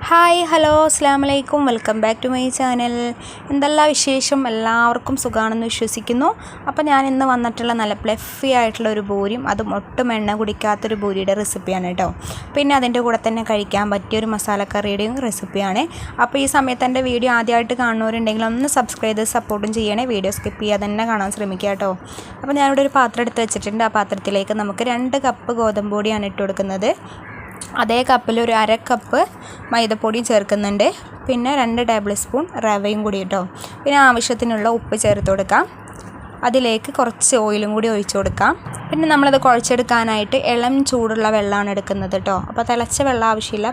Hi hello അസ്സലാമലൈക്കും welcome back to my channel. എന്തെല്ലാം വിശേഷം? എല്ലാവർക്കും സുഖമാണെന്ന് വിശ്വസിക്കുന്നു. അപ്പോൾ ഞാൻ ഇന്ന് വന്നിട്ടുള്ള നല്ല പ്ലഫി ആയിട്ടുള്ള ഒരു പൂരിയും അതും ഒട്ടും എണ്ണ കുടിക്കാത്തൊരു പൂരിയുടെ റെസിപ്പിയാണ് കേട്ടോ. പിന്നെ അതിൻ്റെ കൂടെ തന്നെ കഴിക്കാൻ പറ്റിയൊരു മസാലക്കറിയുടെയും റെസിപ്പിയാണ്. അപ്പോൾ ഈ സമയത്ത് എൻ്റെ വീഡിയോ ആദ്യമായിട്ട് കാണുന്നവരുണ്ടെങ്കിൽ ഒന്ന് സബ്സ്ക്രൈബ് ചെയ്ത് സപ്പോർട്ടും ചെയ്യണേ. വീഡിയോ സ്കിപ്പ് ചെയ്യാതെ തന്നെ കാണാൻ ശ്രമിക്കുക കേട്ടോ. അപ്പോൾ ഞാനിവിടെ ഒരു പാത്രം എടുത്ത് വെച്ചിട്ടുണ്ട്. ആ പാത്രത്തിലേക്ക് നമുക്ക് 2 കപ്പ് ഗോതമ്പ് പൊടിയാണ് ഇട്ട് കൊടുക്കുന്നത്. അതേ കപ്പിൽ ഒരു 1/2 കപ്പ് മൈദപ്പൊടിയും ചേർക്കുന്നുണ്ട്. പിന്നെ 2 ടേബിൾ സ്പൂൺ റവയും കൂടി കേട്ടോ. പിന്നെ ആവശ്യത്തിനുള്ള ഉപ്പ് ചേർത്ത് കൊടുക്കാം. അതിലേക്ക് കുറച്ച് ഓയിലും കൂടി ഒഴിച്ചു കൊടുക്കാം. പിന്നെ നമ്മളത് കുഴച്ചെടുക്കാനായിട്ട് ഇളം ചൂടുള്ള വെള്ളമാണ് എടുക്കുന്നത് കേട്ടോ. അപ്പോൾ തിളച്ച വെള്ളം ആവശ്യമില്ല.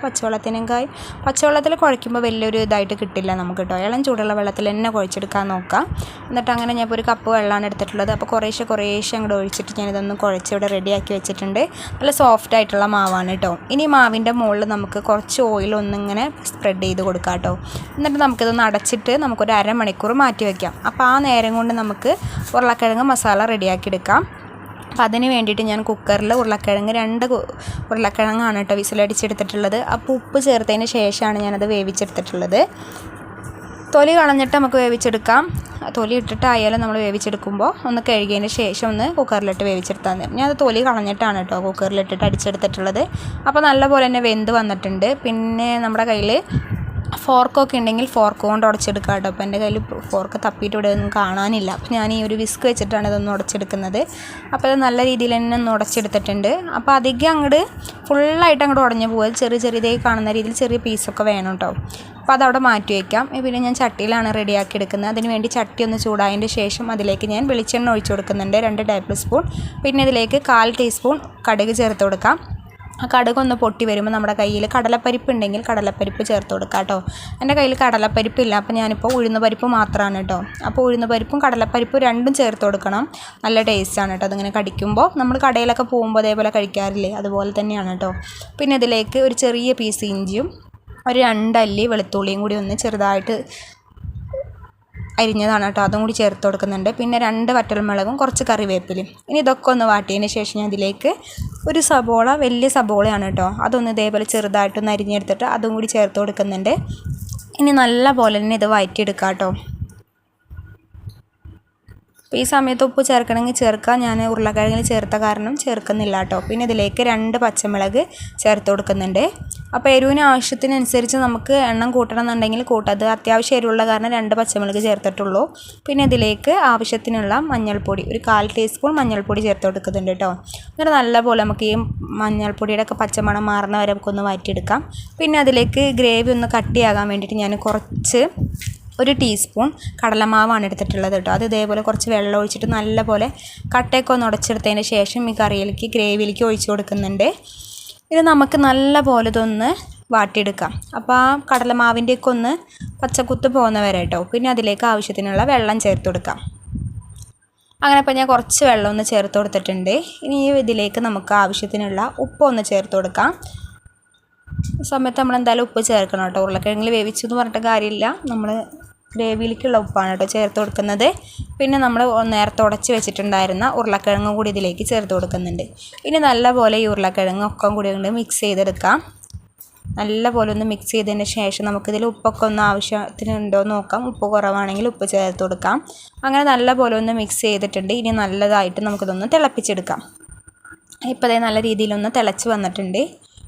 പച്ചവെള്ളത്തിൽ കുഴയ്ക്കുമ്പോൾ വലിയൊരു ഇതായിട്ട് കിട്ടില്ല നമുക്ക് കേട്ടോ. ഇളം ചൂടുള്ള വെള്ളത്തിൽ തന്നെ കുഴച്ചെടുക്കാൻ നോക്കാം. എന്നിട്ട് അങ്ങനെ ഞാൻ ഇപ്പോൾ ഒരു കപ്പ് വെള്ളമാണ് എടുത്തിട്ടുള്ളത്. അപ്പോൾ കുറേശ്ശെ അങ്ങോട്ട് ഒഴിച്ചിട്ട് ഞാനിതൊന്ന് കുഴച്ച് ഇവിടെ റെഡിയാക്കി വെച്ചിട്ടുണ്ട്. നല്ല സോഫ്റ്റ് ആയിട്ടുള്ള മാവാണ് കേട്ടോ. ഇനി മാവിൻ്റെ മുകളിൽ നമുക്ക് കുറച്ച് ഓയിൽ ഒന്നിങ്ങനെ സ്പ്രെഡ് ചെയ്ത് കൊടുക്കാം കേട്ടോ. എന്നിട്ട് നമുക്കിതൊന്ന് അടച്ചിട്ട് നമുക്കൊരു അരമണിക്കൂർ മാറ്റി വയ്ക്കാം. അപ്പോൾ ആ നേരം കൊണ്ട് നമുക്ക് ഉരുളക്കിഴങ്ങ് മസാല റെഡിയാക്കി എടുക്കാം. അപ്പോൾ അതിന് വേണ്ടിയിട്ട് ഞാൻ കുക്കറിൽ 2 ഉരുളക്കിഴങ്ങാണ് കേട്ടോ വിസിലടിച്ചെടുത്തിട്ടുള്ളത്. അപ്പോൾ ഉപ്പ് ചേർത്തതിന് ശേഷമാണ് ഞാനത് വേവിച്ചെടുത്തിട്ടുള്ളത്. തൊലി കളഞ്ഞിട്ട് നമുക്ക് വേവിച്ചെടുക്കാം. തൊലി ഇട്ടിട്ടായാലും നമ്മൾ വേവിച്ചെടുക്കുമ്പോൾ ഒന്ന് കഴുകിയതിന് ശേഷം ഒന്ന് കുക്കറിലിട്ട് വേവിച്ചെടുത്താൽ മതി. ഞാനത് തൊലി കളഞ്ഞിട്ടാണ് കേട്ടോ കുക്കറിലിട്ടിട്ട് അടിച്ചെടുത്തിട്ടുള്ളത്. അപ്പോൾ നല്ലപോലെ തന്നെ വെന്ത് വന്നിട്ടുണ്ട്. പിന്നെ നമ്മുടെ കയ്യിൽ ഫോർക്കൊക്കെ ഉണ്ടെങ്കിൽ ഫോർക്ക് കൊണ്ട് ഉടച്ചെടുക്കാം കേട്ടോ. അപ്പോൾ എൻ്റെ കയ്യിൽ ഫോർക്ക് തപ്പിയിട്ട് ഇവിടെ ഒന്നും കാണാനില്ല. അപ്പോൾ ഞാൻ ഈ ഒരു വിസ്ക് വെച്ചിട്ടാണ് ഇതൊന്ന് ഉടച്ചെടുക്കുന്നത്. അപ്പോൾ അത് നല്ല രീതിയിൽ തന്നെ ഒന്ന് ഉടച്ചെടുത്തിട്ടുണ്ട്. അപ്പോൾ അധികം അങ്ങോട്ട് ഫുള്ളായിട്ട് അങ്ങോട്ട് ഉടഞ്ഞു പോകുക. ചെറിയതായി കാണുന്ന രീതിയിൽ ചെറിയ പീസൊക്കെ വേണം കേട്ടോ. അപ്പോൾ അതവിടെ മാറ്റി വയ്ക്കാം. പിന്നെ ഞാൻ ചട്ടിയിലാണ് റെഡിയാക്കി എടുക്കുന്നത്. അതിന് വേണ്ടി ചട്ടി ഒന്ന് ചൂടായതിൻ്റെ ശേഷം അതിലേക്ക് ഞാൻ വെളിച്ചെണ്ണ ഒഴിച്ചു കൊടുക്കുന്നുണ്ട് 2 ടേബിൾ സ്പൂൺ. പിന്നെ ഇതിലേക്ക് 1/4 ടീസ്പൂൺ കടുക് ചേർത്ത് കൊടുക്കാം. ആ കടുകൊന്ന് പൊട്ടി വരുമ്പോൾ നമ്മുടെ കയ്യിൽ കടലപ്പരിപ്പ് ഉണ്ടെങ്കിൽ കടലപ്പരിപ്പ് ചേർത്ത് കൊടുക്കാം കേട്ടോ. എൻ്റെ കയ്യിൽ കടലപ്പരിപ്പില്ല. അപ്പോൾ ഞാനിപ്പോൾ ഉഴുന്ന് പരിപ്പ് മാത്രമാണ് കേട്ടോ. അപ്പോൾ ഉഴുന്ന് പരിപ്പും കടലപ്പരിപ്പും രണ്ടും ചേർത്ത് കൊടുക്കണം. നല്ല ടേസ്റ്റാണ് കേട്ടോ അതിങ്ങനെ കടിക്കുമ്പോൾ. നമ്മൾ കടയിലൊക്കെ പോകുമ്പോൾ അതേപോലെ കഴിക്കാറില്ലേ, അതുപോലെ തന്നെയാണ് കേട്ടോ. പിന്നെ ഇതിലേക്ക് ഒരു ചെറിയ പീസ് ഇഞ്ചിയും ഒരു 2 അല്ലി വെളുത്തുള്ളിയും കൂടി ഒന്ന് ചെറുതായിട്ട് അരിഞ്ഞതാണ് കേട്ടോ. അതും കൂടി ചേർത്ത് കൊടുക്കുന്നുണ്ട്. പിന്നെ 2 വറ്റൽമുളകും കുറച്ച് കറിവേപ്പിലയും. ഇനി ഇതൊക്കെ ഒന്ന് വാട്ടിയതിന് ശേഷം ഞാൻ ഇതിലേക്ക് ഒരു സബോള, വലിയ സബോളയാണ് കേട്ടോ, അതൊന്ന് ഇതേപോലെ ചെറുതായിട്ടൊന്ന് അരിഞ്ഞെടുത്തിട്ട് അതും കൂടി ചേർത്ത് കൊടുക്കുന്നുണ്ട്. ഇനി നല്ല പോലെ തന്നെ ഇത് വഴറ്റിയെടുക്കാം കേട്ടോ. അപ്പോൾ ഈ സമയത്ത് ഉപ്പ് ചേർക്കണമെങ്കിൽ ചേർക്കാം. ഞാൻ ഉരുളക്കിഴങ്ങിൽ ചേർത്ത കാരണം ചേർക്കുന്നില്ല കേട്ടോ. പിന്നെ ഇതിലേക്ക് 2 പച്ചമുളക് ചേർത്ത് കൊടുക്കുന്നുണ്ട്. അപ്പോൾ എരിവിന് ആവശ്യത്തിനനുസരിച്ച് നമുക്ക് എണ്ണം കൂട്ടണം എന്നുണ്ടെങ്കിൽ കൂട്ടാം. അത് അത്യാവശ്യം എരിവുള്ള കാരണം 2 പച്ചമുളക് ചേർത്തിട്ടുള്ളൂ. പിന്നെ ഇതിലേക്ക് ആവശ്യത്തിനുള്ള മഞ്ഞൾപ്പൊടി, ഒരു 1/4 ടീസ്പൂൺ മഞ്ഞൾപ്പൊടി ചേർത്ത് കൊടുക്കുന്നുണ്ട് കേട്ടോ. എന്നിട്ട് നല്ലപോലെ നമുക്ക് ഈ മഞ്ഞൾപ്പൊടിയുടെ ഒക്കെ പച്ചമണം മാറുന്ന വരെ നമുക്കൊന്ന് വഴറ്റിയെടുക്കാം. പിന്നെ അതിലേക്ക് ഗ്രേവി ഒന്ന് കട്ടിയാകാൻ വേണ്ടിയിട്ട് ഞാൻ ഒരു ടീസ്പൂൺ കടലമാവാണ് എടുത്തിട്ടുള്ളത് കേട്ടോ. അത് ഇതേപോലെ കുറച്ച് വെള്ളം ഒഴിച്ചിട്ട് നല്ലപോലെ കട്ടയൊക്കെ ഒന്ന് ഉടച്ചെടുത്തതിന് ശേഷം ഈ ഗ്രേവിയിലേക്ക് ഒഴിച്ചു കൊടുക്കുന്നുണ്ട്. ഇത് നമുക്ക് നല്ല പോലെ ഇതൊന്ന് വാട്ടിയെടുക്കാം. അപ്പോൾ ആ കടലമാവിൻ്റെയൊക്കെ ഒന്ന് പച്ചക്കുത്ത് പോകുന്ന വരെ കേട്ടോ. പിന്നെ അതിലേക്ക് ആവശ്യത്തിനുള്ള വെള്ളം ചേർത്ത് കൊടുക്കാം. അങ്ങനെ ഇപ്പോൾ ഞാൻ കുറച്ച് വെള്ളം ഒന്ന് ചേർത്ത് കൊടുത്തിട്ടുണ്ട്. ഇനി ഇതിലേക്ക് നമുക്ക് ആവശ്യത്തിനുള്ള ഉപ്പൊന്ന് ചേർത്ത് കൊടുക്കാം. ഈ സമയത്ത് നമ്മൾ എന്തായാലും ഉപ്പ് ചേർക്കണം കേട്ടോ. ഉരുളക്കിഴങ്ങിൽ വേവിച്ചു എന്ന് പറഞ്ഞിട്ട് കാര്യമില്ല, നമ്മൾ ഗ്രേവിയിലേക്കുള്ള ഉപ്പാണ് കേട്ടോ ചേർത്ത് കൊടുക്കുന്നത്. പിന്നെ നമ്മൾ നേരത്തെ ഉടച്ച് വെച്ചിട്ടുണ്ടായിരുന്ന ഉരുളക്കിഴങ്ങും കൂടി ഇതിലേക്ക് ചേർത്ത് കൊടുക്കുന്നുണ്ട്. ഇനി നല്ലപോലെ ഈ ഉരുളക്കിഴങ്ങൊക്കെ കൂടി കൊണ്ട് മിക്സ് ചെയ്തെടുക്കാം. നല്ലപോലെ ഒന്ന് മിക്സ് ചെയ്തതിന് ശേഷം നമുക്കിതിൽ ഉപ്പൊക്കെ ഒന്ന് ആവശ്യത്തിനുണ്ടോ നോക്കാം. ഉപ്പ് കുറവാണെങ്കിൽ ഉപ്പ് ചേർത്ത് കൊടുക്കാം. അങ്ങനെ നല്ലപോലെ ഒന്ന് മിക്സ് ചെയ്തിട്ടുണ്ട്. ഇനി നല്ലതായിട്ട് നമുക്കിതൊന്ന് തിളപ്പിച്ചെടുക്കാം. ഇപ്പോൾ അതേ നല്ല രീതിയിലൊന്ന് തിളച്ച് വന്നിട്ടുണ്ട്.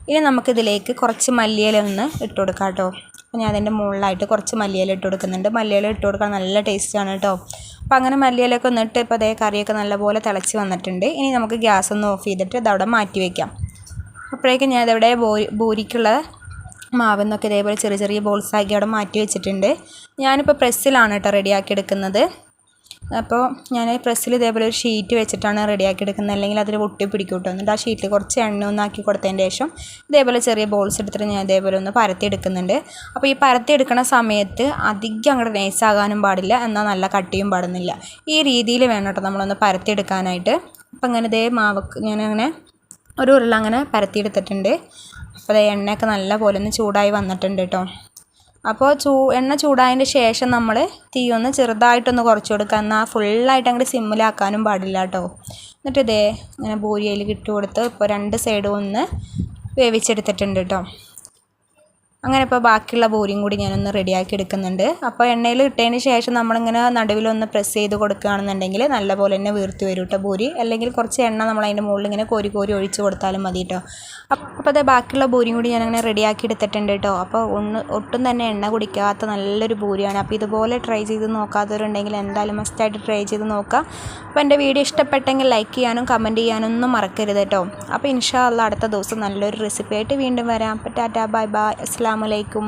ഇനി നമുക്കിതിലേക്ക് കുറച്ച് മല്ലിയില ഒന്ന് ഇട്ട് കൊടുക്കാം കേട്ടോ. അപ്പോൾ ഞാൻ അതിൻ്റെ മുകളിലായിട്ട് കുറച്ച് മല്ലിയില ഇട്ട് കൊടുക്കുന്നുണ്ട്. മല്ലിയില ഇട്ട് കൊടുക്കാൻ നല്ല ടേസ്റ്റാണ് കേട്ടോ. അപ്പോൾ അങ്ങനെ മല്ലിയിലൊക്കെ ഒന്ന് ഇട്ട് ഇപ്പോൾ അതേ കറിയൊക്കെ നല്ലപോലെ തിളച്ച് വന്നിട്ടുണ്ട്. ഇനി നമുക്ക് ഗ്യാസ് ഒന്ന് ഓഫ് ചെയ്തിട്ട് ഇതവിടെ മാറ്റി വയ്ക്കാം. അപ്പോഴേക്കും ഞാൻ ഇതവിടെ പൂരിക്കുള്ള മാവെന്നൊക്കെ ഇതേപോലെ ചെറിയ ബോൾസാക്കി അവിടെ മാറ്റി വെച്ചിട്ടുണ്ട്. ഞാനിപ്പോൾ പ്രസ്സിലാണ് കേട്ടോ റെഡിയാക്കി എടുക്കുന്നത്. അപ്പോൾ ഞാൻ പ്രസ്സിൽ ഇതേപോലെ ഒരു ഷീറ്റ് വെച്ചിട്ടാണ് റെഡിയാക്കി എടുക്കുന്നത്, അല്ലെങ്കിൽ അതിൽ ഒട്ടി പിടിക്കും കേട്ടോ. എന്നിട്ട് ആ ഷീറ്റിൽ കുറച്ച് എണ്ണ ഒന്നാക്കി കൊടുത്തതിന് ശേഷം ഇതേപോലെ ചെറിയ ബോൾസ് എടുത്തിട്ട് ഞാൻ ഇതേപോലെ ഒന്ന് പരത്തി എടുക്കുന്നുണ്ട്. അപ്പോൾ ഈ പരത്തി എടുക്കുന്ന സമയത്ത് അധികം അങ്ങോട്ട് നൈസാകാനും പാടില്ല, എന്നാൽ നല്ല കട്ടിയും പാടുന്നില്ല. ഈ രീതിയിൽ വേണം കേട്ടോ നമ്മളൊന്ന് പരത്തി എടുക്കാനായിട്ട്. അപ്പോൾ അങ്ങനെ ഇതേ മാവക്ക് ഞാനങ്ങനെ ഒരു ഉരുള അങ്ങനെ പരത്തിയെടുത്തിട്ടുണ്ട്. അപ്പോൾ എണ്ണയൊക്കെ നല്ല പോലെ ഒന്ന് ചൂടായി വന്നിട്ടുണ്ട് കേട്ടോ. അപ്പോൾ എണ്ണ ചൂടായതിൻ്റെ ശേഷം നമ്മൾ തീ ഒന്ന് ചെറുതായിട്ടൊന്ന് കുറച്ച് കൊടുക്കുക. എന്നാൽ ഫുള്ളായിട്ട് അങ്ങോട്ട് സിമ്മിലാക്കാനും പാടില്ല കേട്ടോ. എന്നിട്ട് ഇതേ ഇങ്ങനെ പൂരിയിൽ ഇട്ട് കൊടുത്ത് ഇപ്പോൾ 2 സൈഡും ഒന്ന് വേവിച്ചെടുത്തിട്ടുണ്ട് കേട്ടോ. അങ്ങനെ ഇപ്പോൾ ബാക്കിയുള്ള പൂരിയും കൂടി ഞാനൊന്ന് റെഡിയാക്കി എടുക്കുന്നുണ്ട്. അപ്പോൾ എണ്ണയിൽ ഇട്ടതിന് ശേഷം നമ്മളിങ്ങനെ നടുവിലൊന്ന് പ്രസ് ചെയ്ത് കൊടുക്കുകയാണെന്നുണ്ടെങ്കിൽ നല്ലപോലെ തന്നെ വീർത്തി വരും കേട്ടോ പൂരി. അല്ലെങ്കിൽ കുറച്ച് എണ്ണ നമ്മൾ അതിൻ്റെ മുകളിൽ ഇങ്ങനെ കോരി കോരി ഒഴിച്ച് കൊടുത്താലും മതി കേട്ടോ. അപ്പോൾ അത് ബാക്കിയുള്ള പൂരിയും കൂടി ഞാനങ്ങനെ റെഡിയാക്കി എടുത്തിട്ടുണ്ട് കേട്ടോ. അപ്പോൾ ഒട്ടും തന്നെ എണ്ണ കുടിക്കാത്ത നല്ലൊരു പൂരിയാണ്. അപ്പോൾ ഇതുപോലെ ട്രൈ ചെയ്ത് നോക്കാത്തവരുണ്ടെങ്കിൽ എന്തായാലും മസ്റ്റായിട്ട് ട്രൈ ചെയ്ത് നോക്കുക. അപ്പോൾ എൻ്റെ വീഡിയോ ഇഷ്ടപ്പെട്ടെങ്കിൽ ലൈക്ക് ചെയ്യാനും കമൻറ്റ് ചെയ്യാനും ഒന്നും മറക്കരുത് കേട്ടോ. അപ്പോൾ ഇൻഷാ അല്ലാഹ് അടുത്ത ദിവസം നല്ലൊരു റെസിപ്പി ആയിട്ട് വീണ്ടും വരാം. അപ്പോൾ ടാറ്റാ ബൈ ബൈ അസ്സലാമു അലൈക്കും.